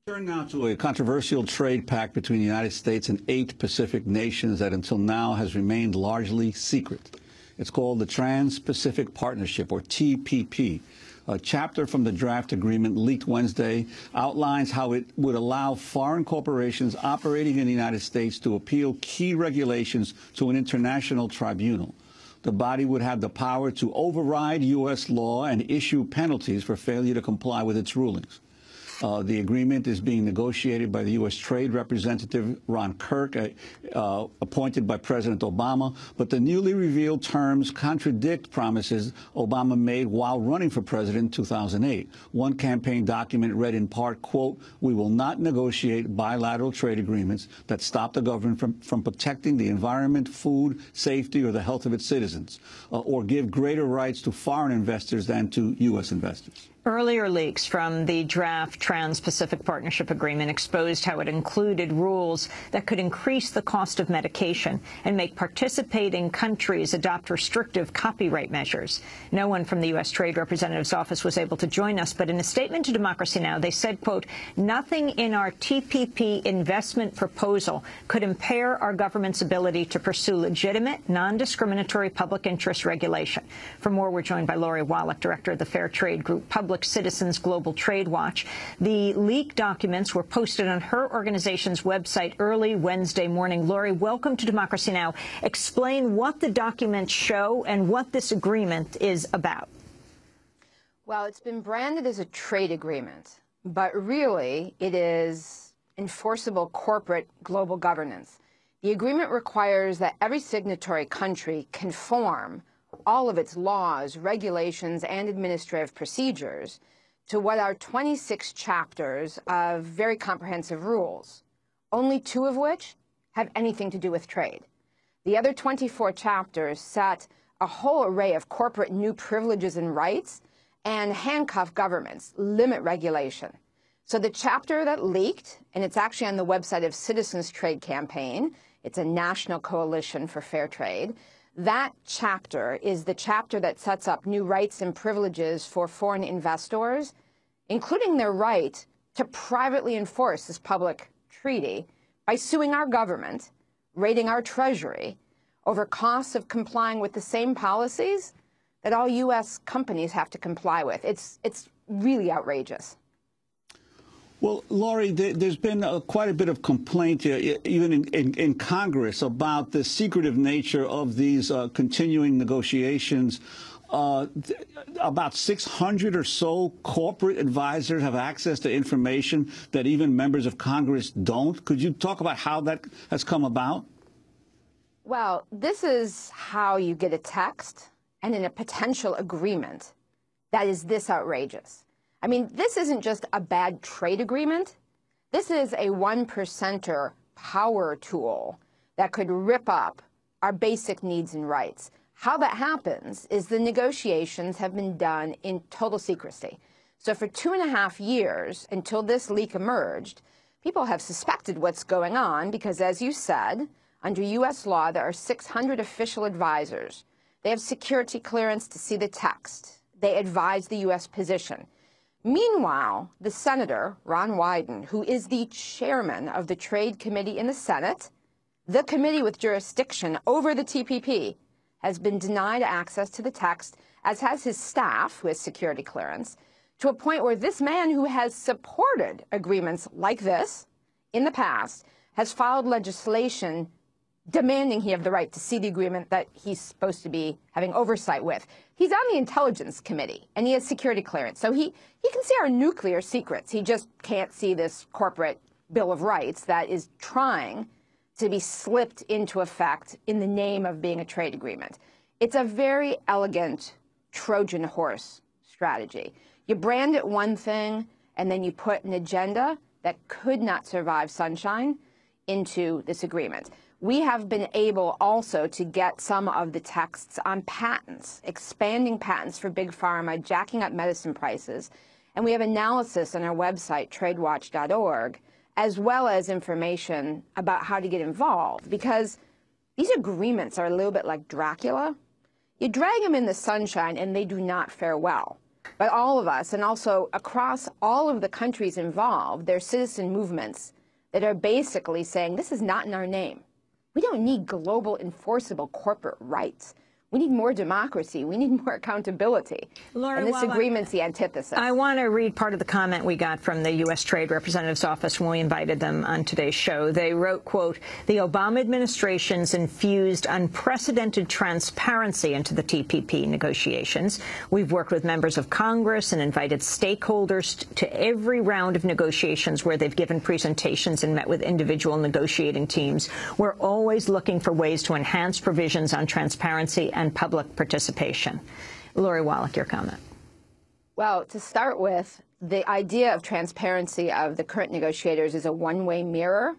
Turn now to a controversial trade pact between the United States and 8 Pacific nations that until now has remained largely secret. It's called the Trans-Pacific Partnership, or TPP. A chapter from the draft agreement leaked Wednesday outlines how it would allow foreign corporations operating in the United States to appeal key regulations to an international tribunal. The body would have the power to override U.S. law and issue penalties for failure to comply with its rulings. The agreement is being negotiated by the U.S. Trade Representative Ron Kirk, appointed by President Obama, but the newly revealed terms contradict promises Obama made while running for president in 2008. One campaign document read in part, quote, "We will not negotiate bilateral trade agreements that stop the government from protecting the environment, food, safety, or the health of its citizens, or give greater rights to foreign investors than to U.S. investors." Earlier leaks from the draft Trans-Pacific Partnership Agreement exposed how it included rules that could increase the cost of medication and make participating countries adopt restrictive copyright measures. No one from the U.S. Trade Representative's office was able to join us, but in a statement to Democracy Now!, they said, quote, "Nothing in our TPP investment proposal could impair our government's ability to pursue legitimate, non-discriminatory public interest regulation." For more, we're joined by Lori Wallach, director of the Fair Trade Group Public Citizens Global Trade Watch. The leaked documents were posted on her organization's website early Wednesday morning. Lori, welcome to Democracy Now! Explain what the documents show and what this agreement is about. Well, it's been branded as a trade agreement, but really it is enforceable corporate global governance. The agreement requires that every signatory country conform all of its laws, regulations, and administrative procedures to what are 26 chapters of very comprehensive rules, only 2 of which have anything to do with trade. The other 24 chapters set a whole array of corporate new privileges and rights and handcuff governments, limit regulation. So the chapter that leaked, and it's actually on the website of Citizens Trade Campaign, it's a national coalition for fair trade, that chapter is the chapter that sets up new rights and privileges for foreign investors, including their right to privately enforce this public treaty by suing our government, raiding our treasury, over costs of complying with the same policies that all U.S. companies have to comply with. It's really outrageous. Well, Lori, there's been quite a bit of complaint, even in Congress, about the secretive nature of these continuing negotiations. About 600 or so corporate advisors have access to information that even members of Congress don't. Could you talk about how that has come about? Well, this is how you get a text and in a potential agreement that is this outrageous. I mean, this isn't just a bad trade agreement. This is a 1%er power tool that could rip up our basic needs and rights. How that happens is the negotiations have been done in total secrecy. So for 2.5 years, until this leak emerged, people have suspected what's going on because, as you said, under U.S. law, there are 600 official advisors. They have security clearance to see the text. They advise the U.S. position. Meanwhile, the Senator, Ron Wyden, who is the chairman of the Trade Committee in the Senate, the committee with jurisdiction over the TPP, has been denied access to the text, as has his staff, who has security clearance, to a point where this man, who has supported agreements like this in the past, has filed legislation demanding he have the right to see the agreement that he's supposed to be having oversight with. He's on the Intelligence Committee, and he has security clearance. So he can see our nuclear secrets. He just can't see this corporate Bill of Rights that is trying to be slipped into effect in the name of being a trade agreement. It's a very elegant Trojan horse strategy. You brand it one thing, and then you put an agenda that could not survive sunshine into this agreement. We have been able also to get some of the texts on patents, expanding patents for big pharma, jacking up medicine prices. And we have analysis on our website, tradewatch.org, as well as information about how to get involved. Because these agreements are a little bit like Dracula. You drag them in the sunshine and they do not fare well. But all of us, and also across all of the countries involved, there are citizen movements that are basically saying, this is not in our name. We don't need global enforceable corporate rights. We need more democracy. We need more accountability. And this agreement's the antithesis. I want to read part of the comment we got from the U.S. Trade Representative's office when we invited them on today's show. They wrote, quote, "The Obama administration's infused unprecedented transparency into the TPP negotiations. We've worked with members of Congress and invited stakeholders to every round of negotiations where they've given presentations and met with individual negotiating teams. We're always looking for ways to enhance provisions on transparency and public participation." Lori Wallach, your comment. Well, to start with, the idea of transparency of the current negotiators is a one-way mirror.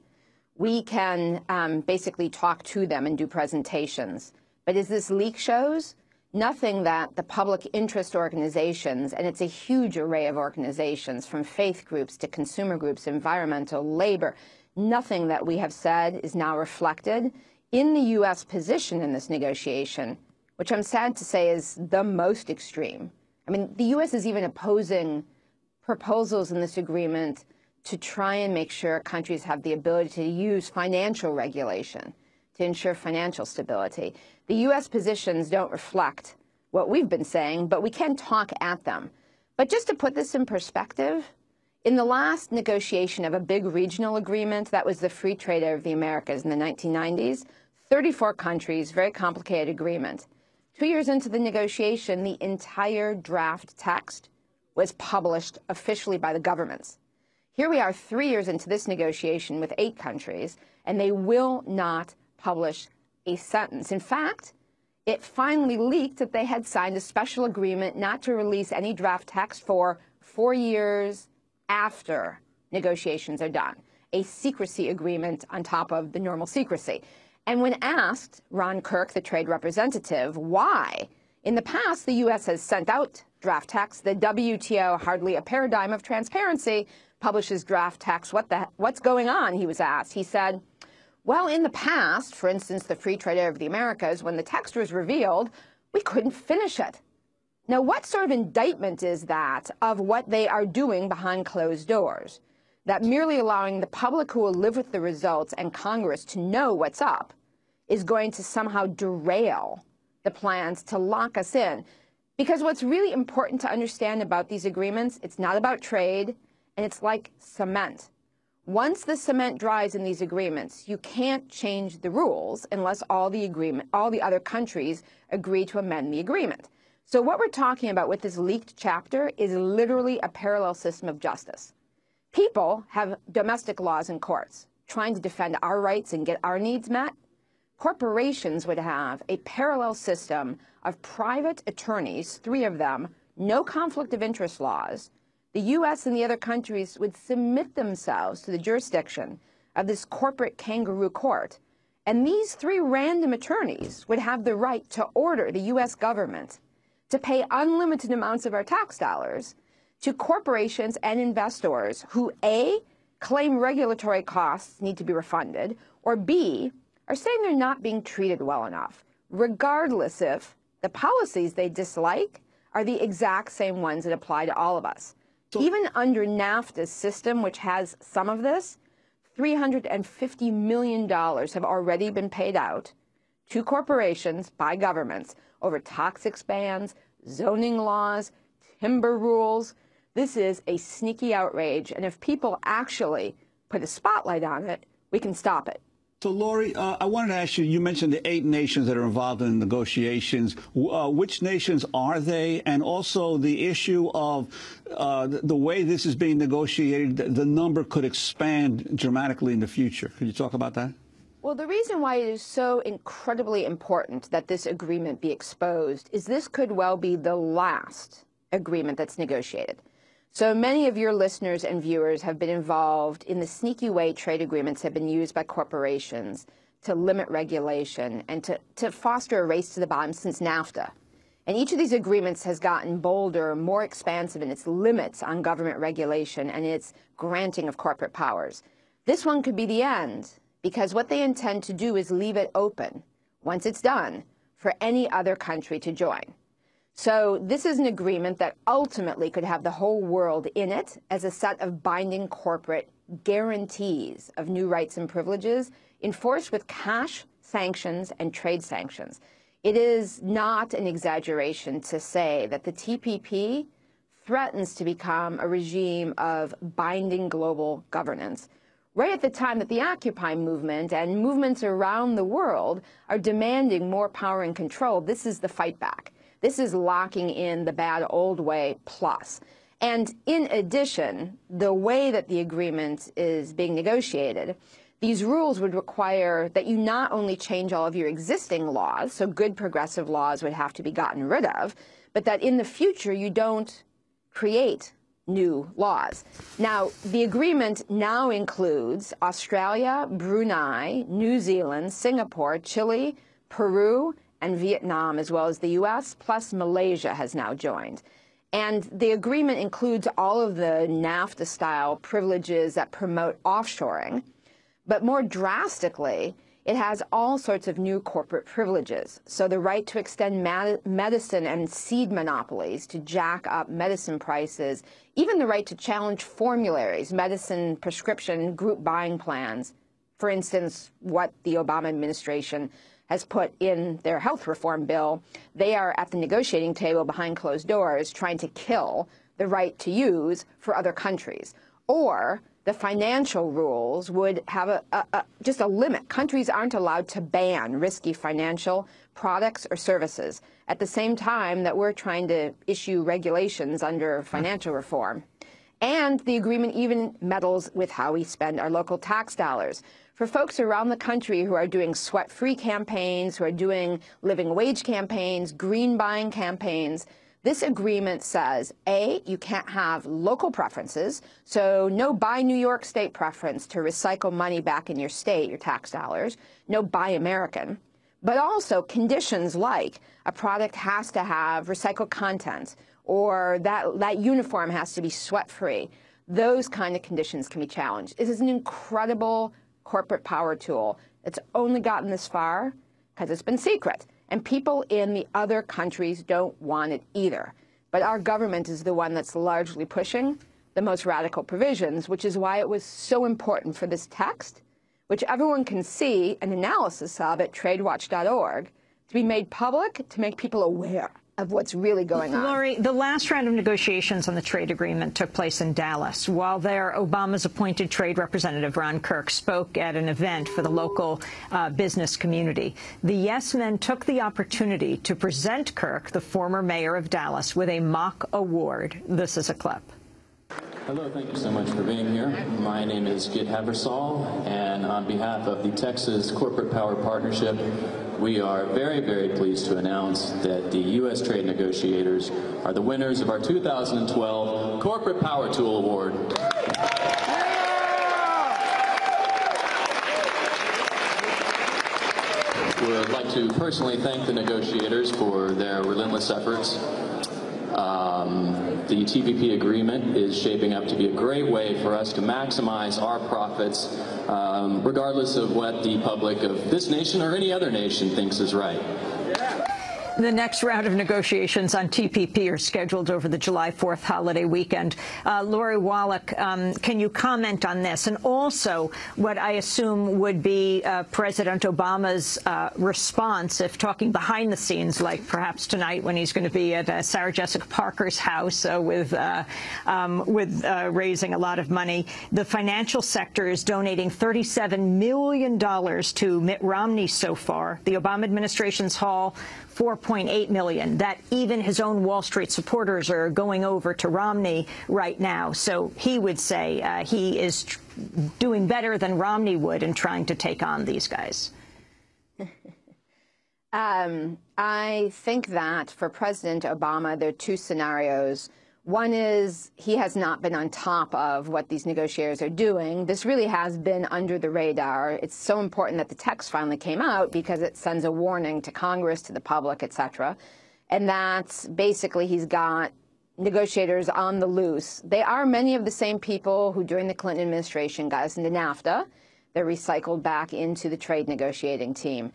We can basically talk to them and do presentations. But as this leak shows, nothing that the public interest organizations, and it's a huge array of organizations from faith groups to consumer groups, environmental, labor, nothing that we have said is now reflected in the U.S. position in this negotiation, which I'm sad to say is the most extreme. I mean, the U.S. is even opposing proposals in this agreement to try and make sure countries have the ability to use financial regulation to ensure financial stability. The U.S. positions don't reflect what we've been saying, but we can talk at them. But just to put this in perspective, in the last negotiation of a big regional agreement, that was the Free Trade Area of the Americas in the 1990s, 34 countries, very complicated agreement. 2 years into the negotiation, the entire draft text was published officially by the governments. Here we are 3 years into this negotiation with 8 countries, and they will not publish a sentence. In fact, it finally leaked that they had signed a special agreement not to release any draft text for 4 years after negotiations are done, a secrecy agreement on top of the normal secrecy. And when asked, Ron Kirk, the trade representative, why, in the past the U.S. has sent out draft text, the WTO, hardly a paradigm of transparency, publishes draft text. What's going on, he was asked. He said, well, in the past, for instance, the Free Trade Area of the Americas, when the text was revealed, we couldn't finish it. Now, what sort of indictment is that of what they are doing behind closed doors? That merely allowing the public who will live with the results and Congress to know what's up is going to somehow derail the plans to lock us in. Because what's really important to understand about these agreements, it's not about trade, and it's like cement. Once the cement dries in these agreements, you can't change the rules unless all the other countries agree to amend the agreement. So what we're talking about with this leaked chapter is literally a parallel system of justice. People have domestic laws in courts trying to defend our rights and get our needs met. Corporations would have a parallel system of private attorneys, 3 of them, no conflict of interest laws. The U.S. and the other countries would submit themselves to the jurisdiction of this corporate kangaroo court. And these 3 random attorneys would have the right to order the U.S. government to pay unlimited amounts of our tax dollars to corporations and investors who, A, claim regulatory costs need to be refunded, or B, are saying they're not being treated well enough, regardless if the policies they dislike are the exact same ones that apply to all of us. Even under NAFTA's system, which has some of this, $350 million have already been paid out to corporations by governments over toxics bans, zoning laws, timber rules. This is a sneaky outrage, and if people actually put a spotlight on it, we can stop it. So, Lori, I wanted to ask you, you mentioned the 8 nations that are involved in the negotiations. Which nations are they? And also the issue of the way this is being negotiated, the number could expand dramatically in the future. Could you talk about that? Well, the reason why it is so incredibly important that this agreement be exposed is this could well be the last agreement that's negotiated. So many of your listeners and viewers have been involved in the sneaky way trade agreements have been used by corporations to limit regulation and to foster a race to the bottom since NAFTA. And each of these agreements has gotten bolder, more expansive in its limits on government regulation and its granting of corporate powers. This one could be the end, because what they intend to do is leave it open, once it's done, for any other country to join. So this is an agreement that ultimately could have the whole world in it as a set of binding corporate guarantees of new rights and privileges enforced with cash sanctions and trade sanctions. It is not an exaggeration to say that the TPP threatens to become a regime of binding global governance, right at the time that the Occupy movement and movements around the world are demanding more power and control. This is the fight back. This is locking in the bad old way plus. And in addition, the way that the agreement is being negotiated, these rules would require that you not only change all of your existing laws, so good progressive laws would have to be gotten rid of, but that in the future you don't create new laws. Now, the agreement now includes Australia, Brunei, New Zealand, Singapore, Chile, Peru, and Vietnam, as well as the U.S., plus Malaysia has now joined. And the agreement includes all of the NAFTA-style privileges that promote offshoring, but more drastically, it has all sorts of new corporate privileges. So the right to extend medicine and seed monopolies to jack up medicine prices, even the right to challenge formularies, medicine prescription group buying plans. For instance, what the Obama administration has put in their health reform bill, they are at the negotiating table behind closed doors trying to kill the right to use for other countries. Or the financial rules would have just a limit. Countries aren't allowed to ban risky financial products or services at the same time that we're trying to issue regulations under financial reform. And the agreement even meddles with how we spend our local tax dollars. For folks around the country who are doing sweat-free campaigns, who are doing living wage campaigns, green buying campaigns, this agreement says, A, you can't have local preferences, so no Buy New York State preference to recycle money back in your state, your tax dollars, no Buy American, but also conditions like a product has to have recycled content or that uniform has to be sweat-free. Those kind of conditions can be challenged. It is an incredible corporate power tool. It's only gotten this far because it's been secret. And people in the other countries don't want it either. But our government is the one that's largely pushing the most radical provisions, which is why it was so important for this text, which everyone can see an analysis of at tradewatch.org, to be made public, to make people aware of what's really going on. Lori, the last round of negotiations on the trade agreement took place in Dallas. While there, Obama's appointed trade representative, Ron Kirk, spoke at an event for the local business community. The Yes Men took the opportunity to present Kirk, the former mayor of Dallas, with a mock award. This is a clip. Hello, thank you so much for being here. My name is Git Habersall, and on behalf of the Texas Corporate Power Partnership, we are very, very pleased to announce that the U.S. trade negotiators are the winners of our 2012 Corporate Power Tool Award. We would like to personally thank the negotiators for their relentless efforts. The TPP agreement is shaping up to be a great way for us to maximize our profits, regardless of what the public of this nation or any other nation thinks is right. The next round of negotiations on TPP are scheduled over the July 4th holiday weekend. Lori Wallach, can you comment on this? And also what I assume would be President Obama's response, if talking behind the scenes, like perhaps tonight when he's going to be at Sarah Jessica Parker's house with raising a lot of money. The financial sector is donating $37 million to Mitt Romney so far. The Obama administration's haul, $4.8 million. That even his own Wall Street supporters are going over to Romney right now. So he would say he is doing better than Romney would in trying to take on these guys. I think that for President Obama, there are two scenarios. One is he has not been on top of what these negotiators are doing. This really has been under the radar. It's so important that the text finally came out because it sends a warning to Congress, to the public, et cetera. And that's basically he's got negotiators on the loose. They are many of the same people who during the Clinton administration got us into NAFTA. They're recycled back into the trade negotiating team.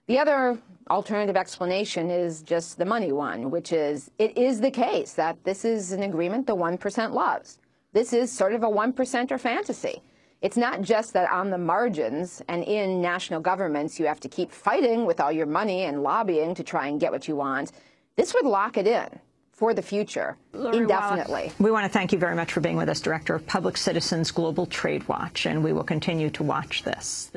The other alternative explanation is just the money one, which is it is the case that this is an agreement the 1% loves. This is sort of a 1%er fantasy. It's not just that on the margins and in national governments you have to keep fighting with all your money and lobbying to try and get what you want. This would lock it in for the future, indefinitely. We want to thank you very much for being with us, Director of Public Citizens Global Trade Watch, and we will continue to watch this.